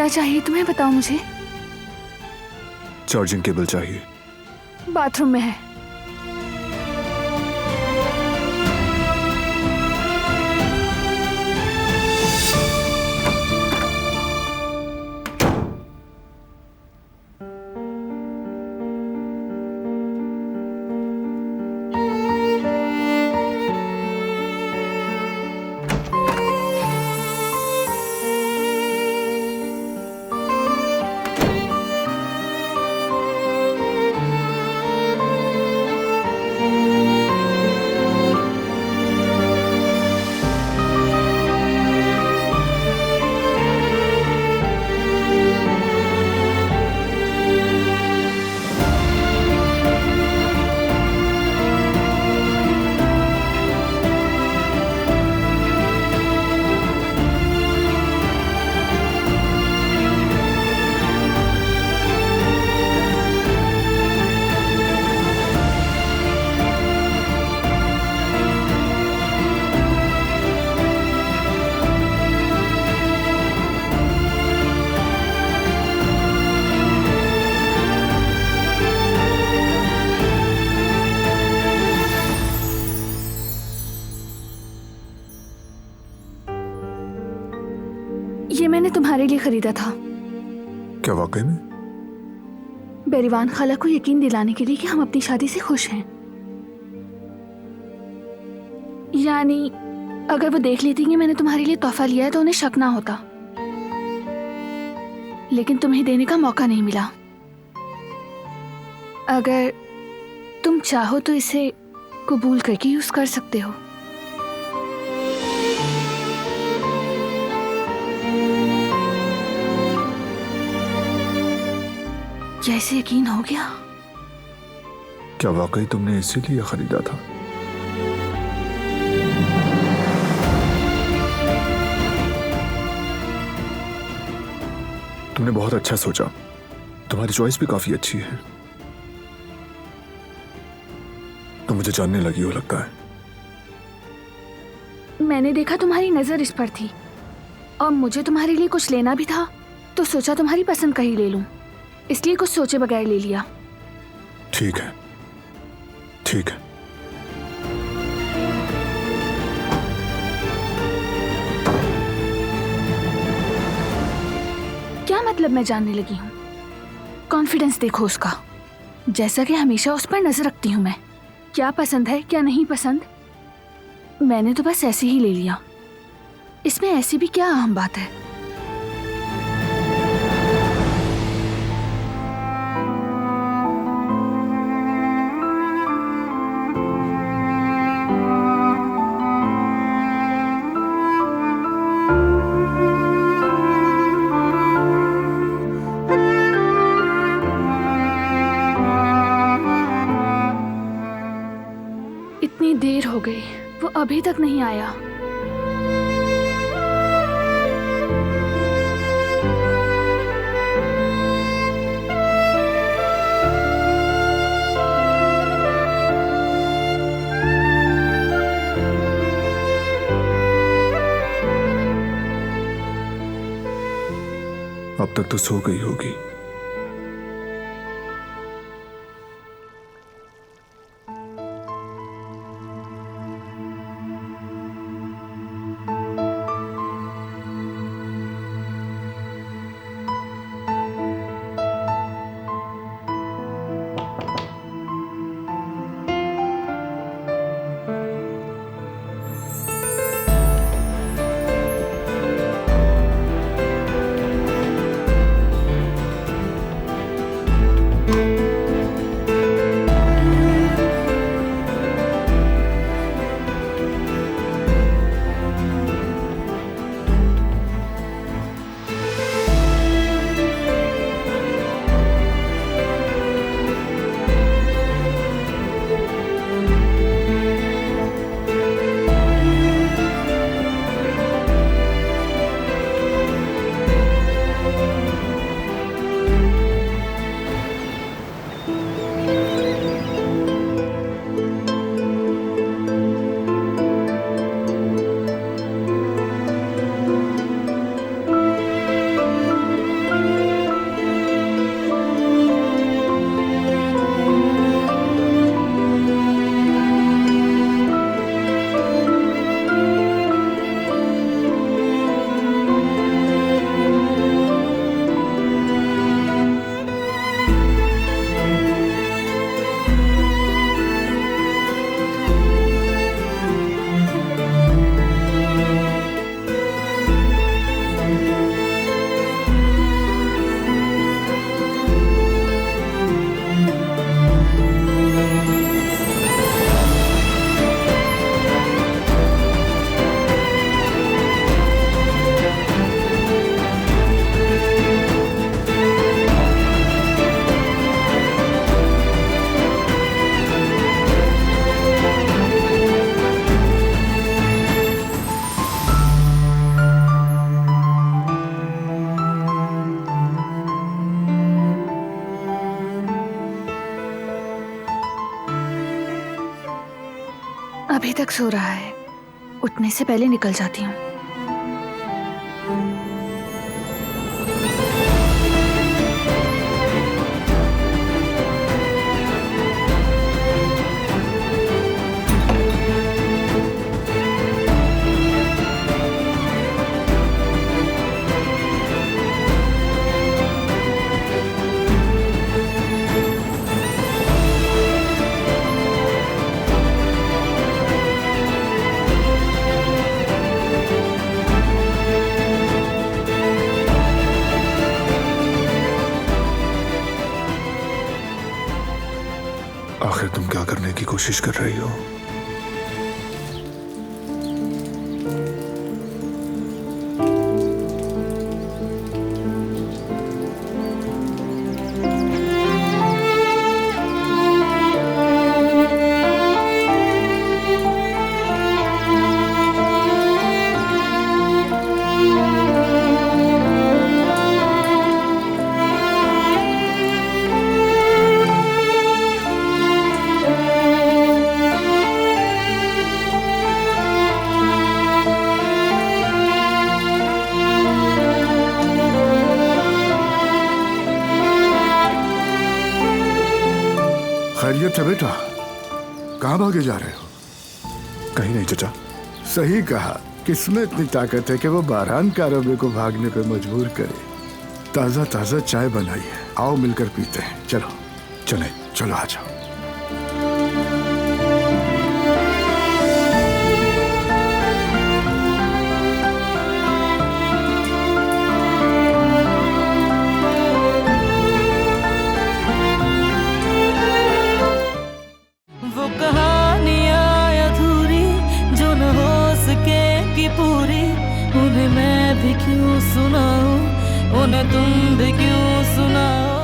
क्या चाहिए तुम्हें, बताओ मुझे। चार्जिंग केबल चाहिए। बाथरूम में है। ये मैंने तुम्हारे लिए खरीदा था। क्या वाकई में? बेरीवान खाला को यकीन दिलाने के लिए कि हम अपनी शादी से खुश हैं। यानी अगर वो देख लेती कि मैंने तुम्हारे लिए तोहफा लिया है तो उन्हें शक ना होता, लेकिन तुम्हें देने का मौका नहीं मिला। अगर तुम चाहो तो इसे कबूल करके यूज कर सकते हो। क्या इसे यकीन हो गया? क्या वाकई तुमने इसीलिए खरीदा था? तुमने बहुत अच्छा सोचा। तुम्हारी चॉइस भी काफी अच्छी है। तो मुझे जानने लगी हो लगता है। मैंने देखा तुम्हारी नजर इस पर थी और मुझे तुम्हारे लिए कुछ लेना भी था, तो सोचा तुम्हारी पसंद का ही ले लूं, इसलिए कुछ सोचे बगैर ले लिया। ठीक है, ठीक है। क्या मतलब मैं जानने लगी हूँ? कॉन्फिडेंस देखो उसका, जैसा कि हमेशा उस पर नजर रखती हूँ मैं। क्या पसंद है क्या नहीं पसंद, मैंने तो बस ऐसे ही ले लिया। इसमें ऐसी भी क्या अहम बात है? इतनी देर हो गई, वो अभी तक नहीं आया। अब तक तो सो गई होगी। अभी तक सो रहा है, उठने से पहले निकल जाती हूँ। आखिर तुम क्या करने की कोशिश कर रही हो? खैरियत है बेटा? कहाँ भागे जा रहे हो? कहीं नहीं चचा। सही कहा, किसमें इतनी ताकत है कि वो बारहान कारबे को भागने पे मजबूर करे। ताजा ताजा चाय बनाई है, आओ मिलकर पीते हैं। चलो चले। चलो आ जाओ। वो कहानियाँ अधूरी जो न हो सके कि पूरी, उन्हें मैं भी क्यों सुनाऊं, उन्हें तुम भी क्यों सुनाओ।